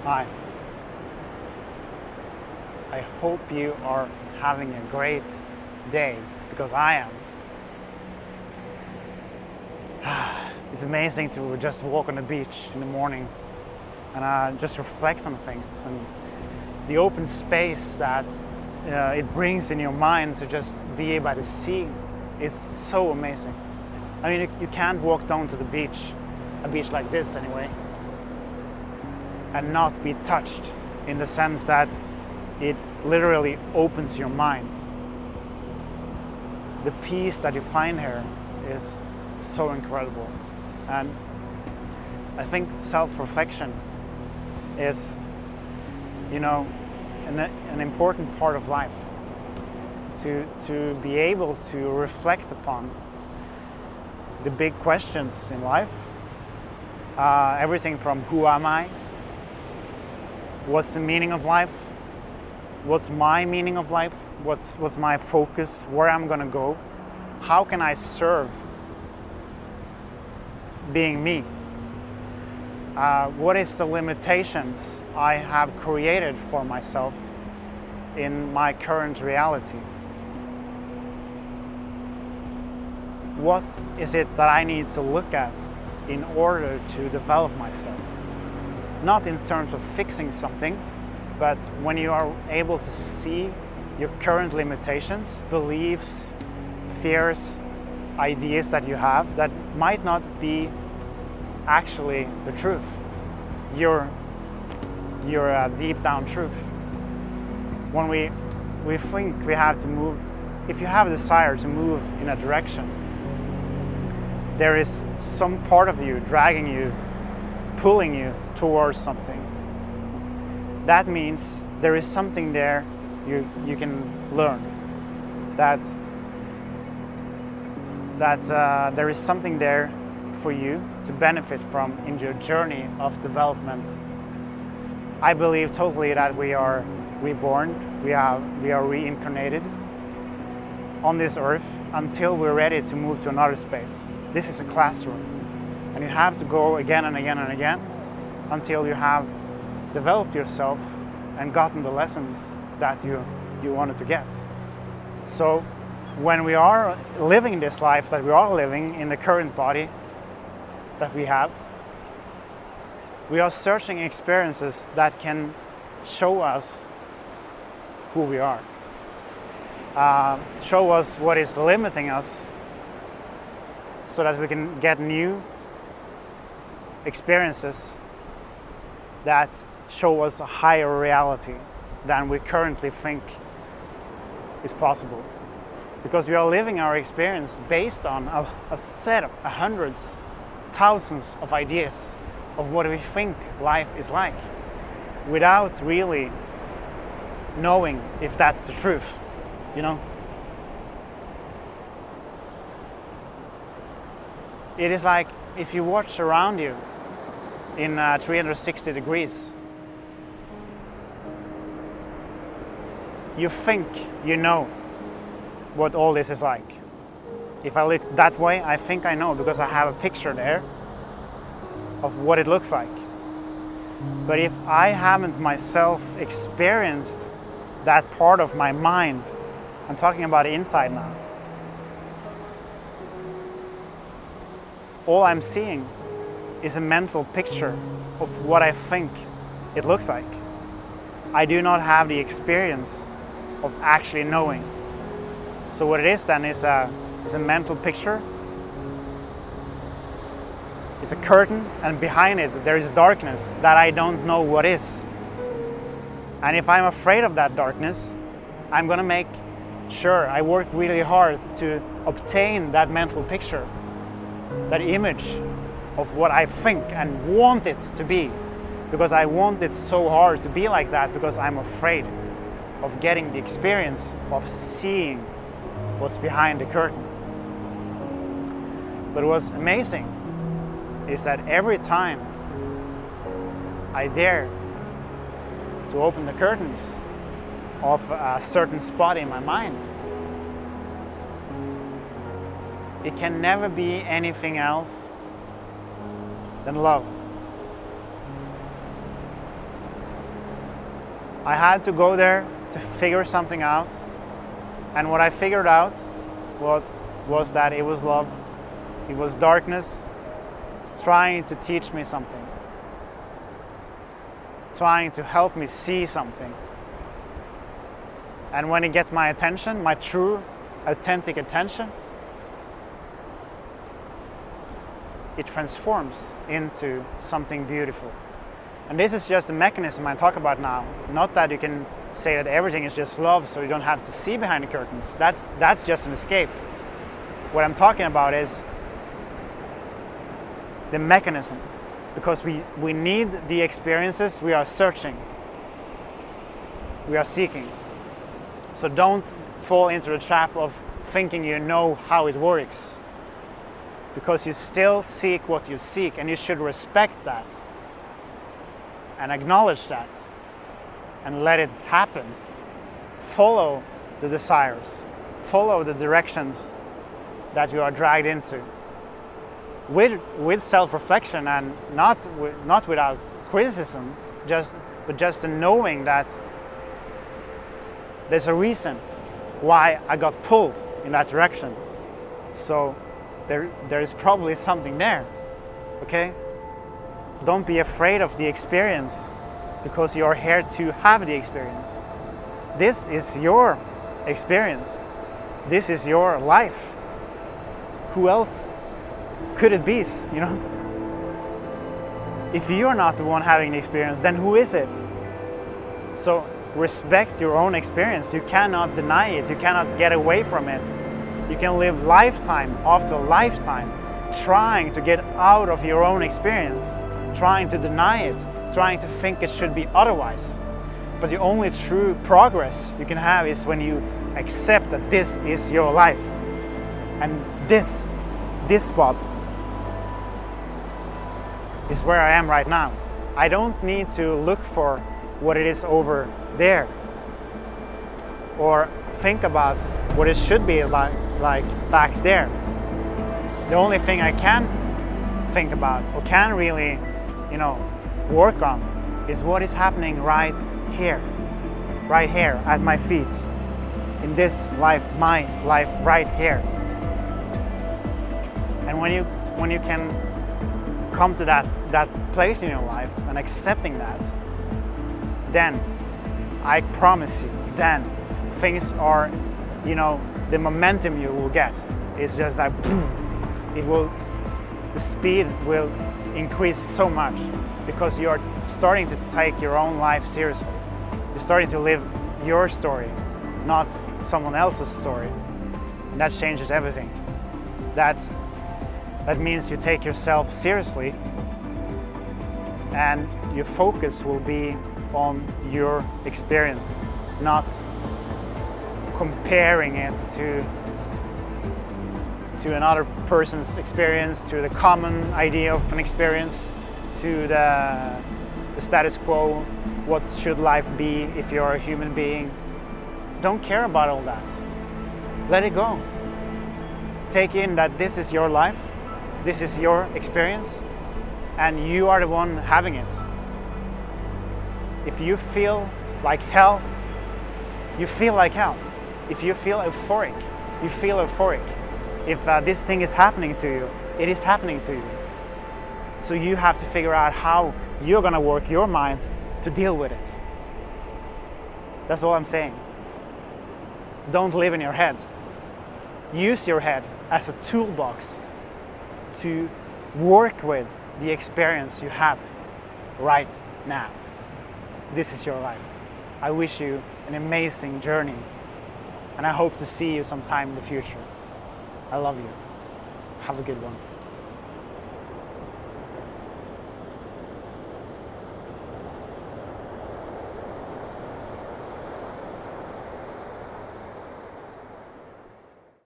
Hi. I hope you are having a great day, because I am. It's amazing to just walk on the beach in the morning and just reflect on things, and the open space that it brings in your mind to just be by the sea is so amazing. I mean, you can't walk down to the beach, a beach like this anyway, and not be touched, in the sense that it literally opens your mind. The peace that you find here is so incredible. And I think self-reflection is, an important part of life. To be able to reflect upon the big questions in life. Everything from who am I? What's the meaning of life? What's my meaning of life? What's my focus? Where I'm gonna go? How can I serve being me? What is the limitations I have created for myself in my current reality? What is it that I need to look at in order to develop myself? Not in terms of fixing something, but when you are able to see your current limitations, beliefs, fears, ideas that you have that might not be actually the truth, your deep down truth. When we think we have to move, if you have a desire to move in a direction, there is some part of you dragging you, pulling you towards something. That means there is something there you can learn. That there is something there for you to benefit from in your journey of development. I believe totally that we are reborn, we are reincarnated on this earth until we're ready to move to another space. This is a classroom, and you have to go again and again and again until you have developed yourself and gotten the lessons that you wanted to get. So when we are living this life that we are living in the current body that we have, we are searching experiences that can show us who we are, show us what is limiting us, so that we can get new experiences that show us a higher reality than we currently think is possible. Because we are living our experience based on a set of hundreds, thousands of ideas of what we think life is like, without really knowing if that's the truth, It is like if you watch around you in 360 degrees, you think you know what all this is like. If I look that way, I think I know, because I have a picture there of what it looks like. But if I haven't myself experienced that part of my mind, I'm talking about inside now, all I'm seeing is a mental picture of what I think it looks like. I do not have the experience of actually knowing. So what it is then is a mental picture. It's a curtain, and behind it there is darkness that I don't know what is. And if I'm afraid of that darkness, I'm gonna make sure I work really hard to obtain that mental picture, that image of what I think and want it to be, because I want it so hard to be like that, because I'm afraid of getting the experience of seeing what's behind the curtain. But what's amazing is that every time I dare to open the curtains of a certain spot in my mind, it can never be anything else than love. I had to go there to figure something out. And what I figured out was that it was love. It was darkness trying to teach me something, trying to help me see something. And when it gets my attention, my true, authentic attention, it transforms into something beautiful. And this is just a mechanism I talk about now. Not that you can say that everything is just love so you don't have to see behind the curtains. That's just an escape. What I'm talking about is the mechanism, because we need the experiences we are searching, we are seeking. So don't fall into the trap of thinking you know how it works, because you still seek what you seek, and you should respect that and acknowledge that and let it happen. Follow the desires, follow the directions that you are dragged into with self-reflection, and not without criticism, but just knowing that there's a reason why I got pulled in that direction. So there is probably something there, okay? Don't be afraid of the experience, because you're here to have the experience. This is your experience. This is your life. Who else could it be, you know? If you're not the one having the experience, then who is it? So respect your own experience. You cannot deny it. You cannot get away from it. You can live lifetime after lifetime trying to get out of your own experience, trying to deny it, trying to think it should be otherwise. But the only true progress you can have is when you accept that this is your life. And this spot is where I am right now. I don't need to look for what it is over there, or think about what it should be like back there. The only thing I can think about, or can really, work on, is what is happening right here at my feet, in this life, my life right here. And when you can come to that place in your life and accepting that, then I promise you, then things are, the momentum you will get is just like, the speed will increase so much, because you're starting to take your own life seriously. You're starting to live your story, not someone else's story. And that changes everything. That means you take yourself seriously, and your focus will be on your experience, not comparing it to another person's experience, to the common idea of an experience, to the status quo. What should life be if you're a human being? Don't care about all that. Let it go. Take in that this is your life, this is your experience, and you are the one having it. If you feel like hell, you feel like hell. If you feel euphoric, you feel euphoric. If this thing is happening to you, it is happening to you. So you have to figure out how you're gonna work your mind to deal with it. That's all I'm saying. Don't live in your head. Use your head as a toolbox to work with the experience you have right now. This is your life. I wish you an amazing journey, and I hope to see you sometime in the future. I love you. Have a good one.